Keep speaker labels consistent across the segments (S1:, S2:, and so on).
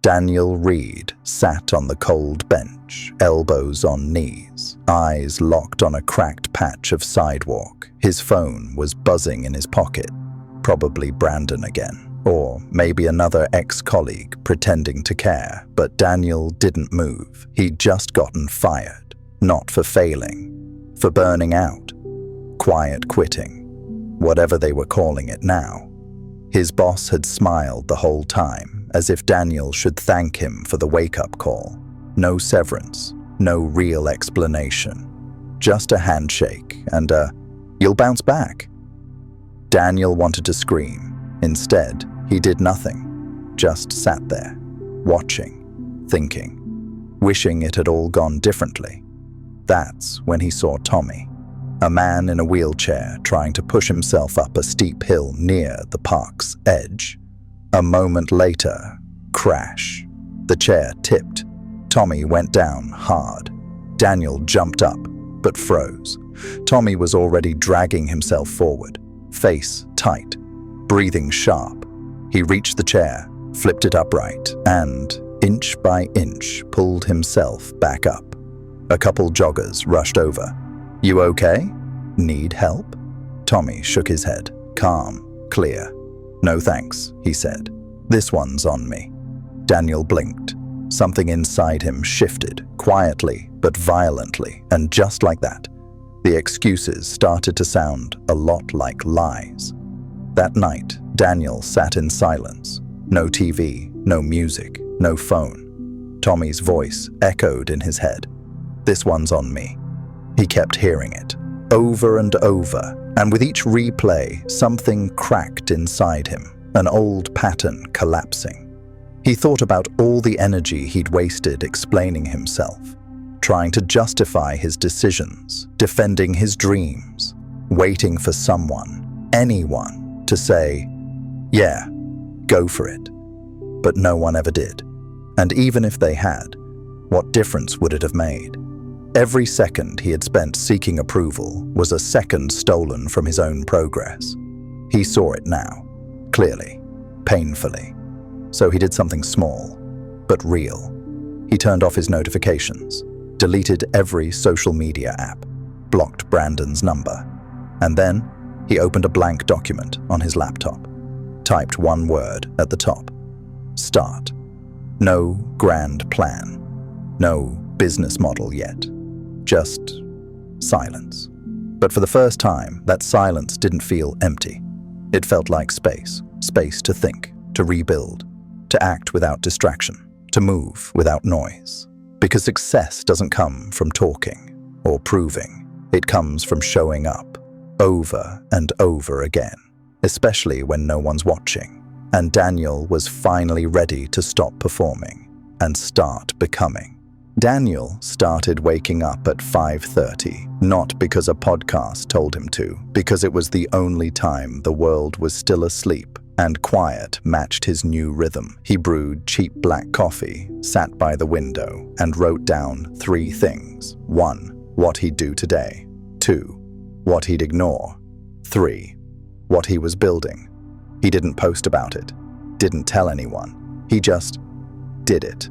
S1: Daniel Reed sat on the cold bench, elbows on knees, eyes locked on a cracked patch of sidewalk. His phone was buzzing in his pocket. Probably Brandon again. Or maybe another ex-colleague pretending to care. But Daniel didn't move. He'd just gotten fired. Not for failing. For burning out. Quiet quitting. Whatever they were calling it now. His boss had smiled the whole time, as if Daniel should thank him for the wake-up call. No severance, no real explanation. Just a handshake and a, "You'll bounce back." Daniel wanted to scream. Instead, he did nothing. Just sat there, watching, thinking, wishing it had all gone differently. That's when he saw Tommy. A man in a wheelchair trying to push himself up a steep hill near the park's edge. A moment later, crash. The chair tipped. Tommy went down hard. Daniel jumped up, but froze. Tommy was already dragging himself forward, face tight, breathing sharp. He reached the chair, flipped it upright, and, inch by inch, pulled himself back up. A couple joggers rushed over. "You okay? Need help?" Tommy shook his head, calm, clear. "No thanks," he said. "This one's on me." Daniel blinked. Something inside him shifted, quietly but violently, and just like that, the excuses started to sound a lot like lies. That night, Daniel sat in silence. No TV, no music, no phone. Tommy's voice echoed in his head. "This one's on me." He kept hearing it, over and over, and with each replay, something cracked inside him, an old pattern collapsing. He thought about all the energy he'd wasted explaining himself, trying to justify his decisions, defending his dreams, waiting for someone, anyone, to say, "Yeah, go for it." But no one ever did. And even if they had, what difference would it have made? Every second he had spent seeking approval was a second stolen from his own progress. He saw it now, clearly, painfully. So he did something small, but real. He turned off his notifications, deleted every social media app, blocked Brandon's number, and then he opened a blank document on his laptop, typed one word at the top: start. No grand plan, no business model yet, just silence. But for the first time, that silence didn't feel empty. It felt like space to think, to rebuild, to act without distraction, to move without noise. Because success doesn't come from talking or proving, it comes from showing up over and over again, especially when no one's watching. And Daniel was finally ready to stop performing and start becoming. Daniel started waking up at 5:30, not because a podcast told him to, because it was the only time the world was still asleep and quiet matched his new rhythm. He brewed cheap black coffee, sat by the window, and wrote down 3 things. 1. What he'd do today. 2. What he'd ignore. 3. What he was building. He didn't post about it, didn't tell anyone. He just did it.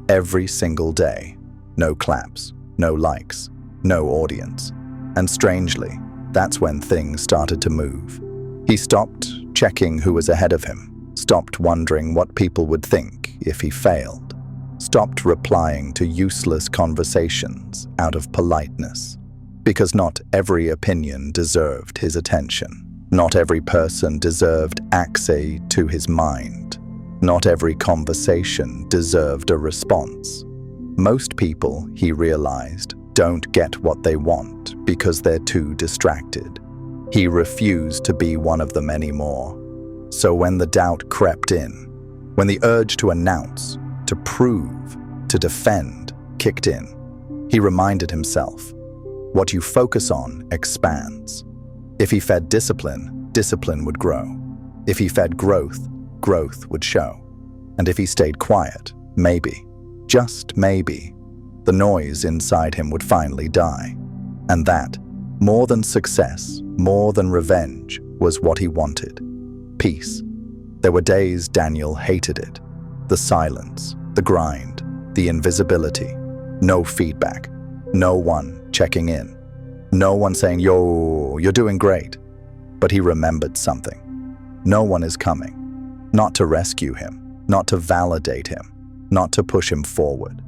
S1: Every single day. No claps, no likes, no audience. And strangely, that's when things started to move. He stopped checking who was ahead of him, stopped wondering what people would think if he failed, stopped replying to useless conversations out of politeness. Because not every opinion deserved his attention. Not every person deserved access to his mind. Not every conversation deserved a response. Most people, he realized, don't get what they want because they're too distracted. He refused to be one of them anymore. So when the doubt crept in, when the urge to announce, to prove, to defend kicked in, he reminded himself, what you focus on expands. If he fed discipline, discipline would grow. If he fed growth, growth would show. And if he stayed quiet, maybe, just maybe, the noise inside him would finally die. And that, more than success, more than revenge, was what he wanted. Peace. There were days Daniel hated it. The silence, The grind, the invisibility, no feedback, no one checking in, no one saying, "Yo, you're doing great." But he remembered something. No one is coming, not to rescue him, not to validate him, not to push him forward.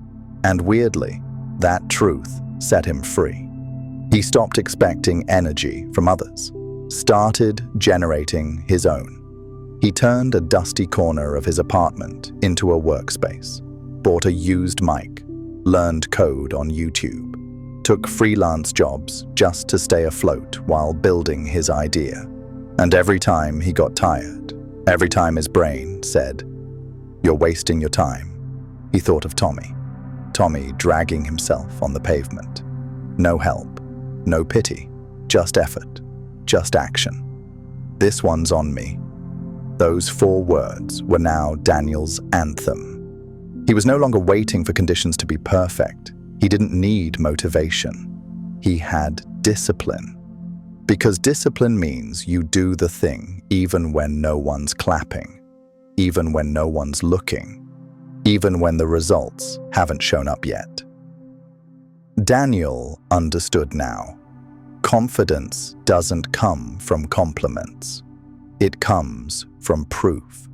S1: And weirdly, that truth set him free. He stopped expecting energy from others, started generating his own. He turned a dusty corner of his apartment into a workspace, bought a used mic, learned code on YouTube, took freelance jobs just to stay afloat while building his idea. And every time he got tired, every time his brain said, "You're wasting your time," he thought of Tommy. Tommy dragging himself on the pavement. No help, no pity, just effort, just action. "This one's on me." Those 4 words were now Daniel's anthem. He was no longer waiting for conditions to be perfect. He didn't need motivation. He had discipline. Because discipline means you do the thing even when no one's clapping, even when no one's looking, even when the results haven't shown up yet. Daniel understood now. Confidence doesn't come from compliments. It comes from proof.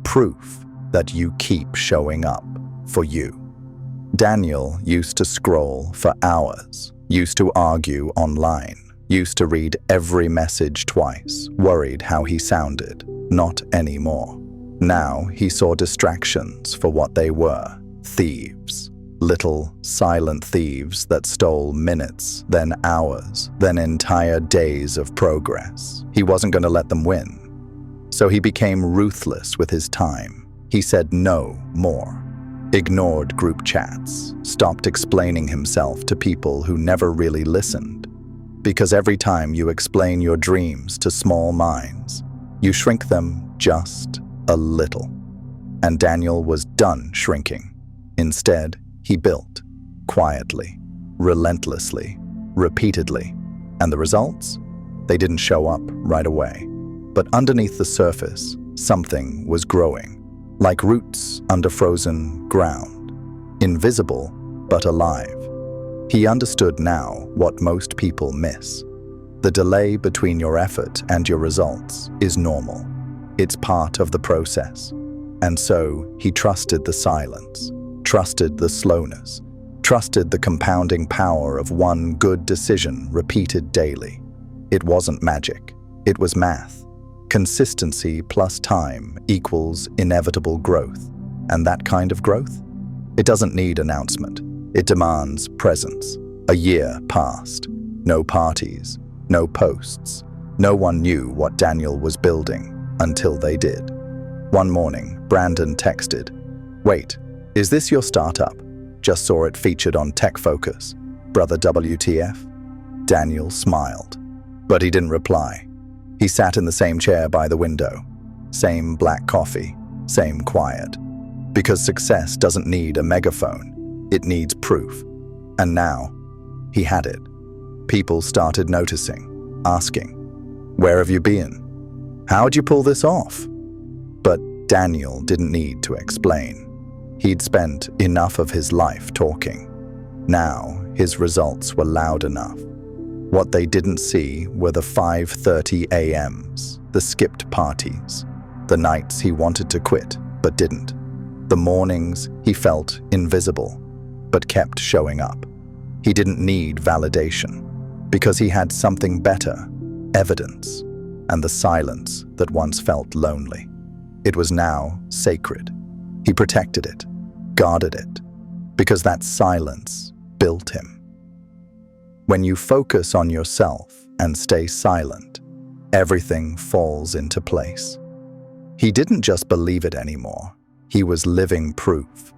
S1: Proof that you keep showing up for you. Daniel used to scroll for hours, used to argue online, used to read every message twice, worried how he sounded. Not anymore. Now he saw distractions for what they were: thieves. Little, silent thieves that stole minutes, then hours, then entire days of progress. He wasn't going to let them win. So he became ruthless with his time. He said no more. Ignored group chats, stopped explaining himself to people who never really listened. Because every time you explain your dreams to small minds, you shrink them just a little. And Daniel was done shrinking. Instead, he built, quietly, relentlessly, repeatedly. And the results? They didn't show up right away. But underneath the surface, something was growing. Like roots under frozen ground. Invisible, but alive. He understood now what most people miss. The delay between your effort and your results is normal. It's part of the process. And so he trusted the silence, trusted the slowness, trusted the compounding power of one good decision repeated daily. It wasn't magic. It was math. Consistency plus time equals inevitable growth. And that kind of growth? It doesn't need announcement. It demands presence. A year passed. No parties, no posts. No one knew what Daniel was building until they did. One morning, Brandon texted, "Wait, is this your startup? Just saw it featured on Tech Focus. Brother WTF?" Daniel smiled, but he didn't reply. He sat in the same chair by the window. Same black coffee, same quiet. Because success doesn't need a megaphone. It needs proof. And now, he had it. People started noticing, asking, "Where have you been? How'd you pull this off?" But Daniel didn't need to explain. He'd spent enough of his life talking. Now, his results were loud enough. What they didn't see were the 5:30 a.m.s, the skipped parties, the nights he wanted to quit but didn't, the mornings he felt invisible but kept showing up. He didn't need validation because he had something better, evidence, and the silence that once felt lonely. It was now sacred. He protected it, guarded it, because that silence built him. When you focus on yourself and stay silent, everything falls into place. He didn't just believe it anymore. He was living proof.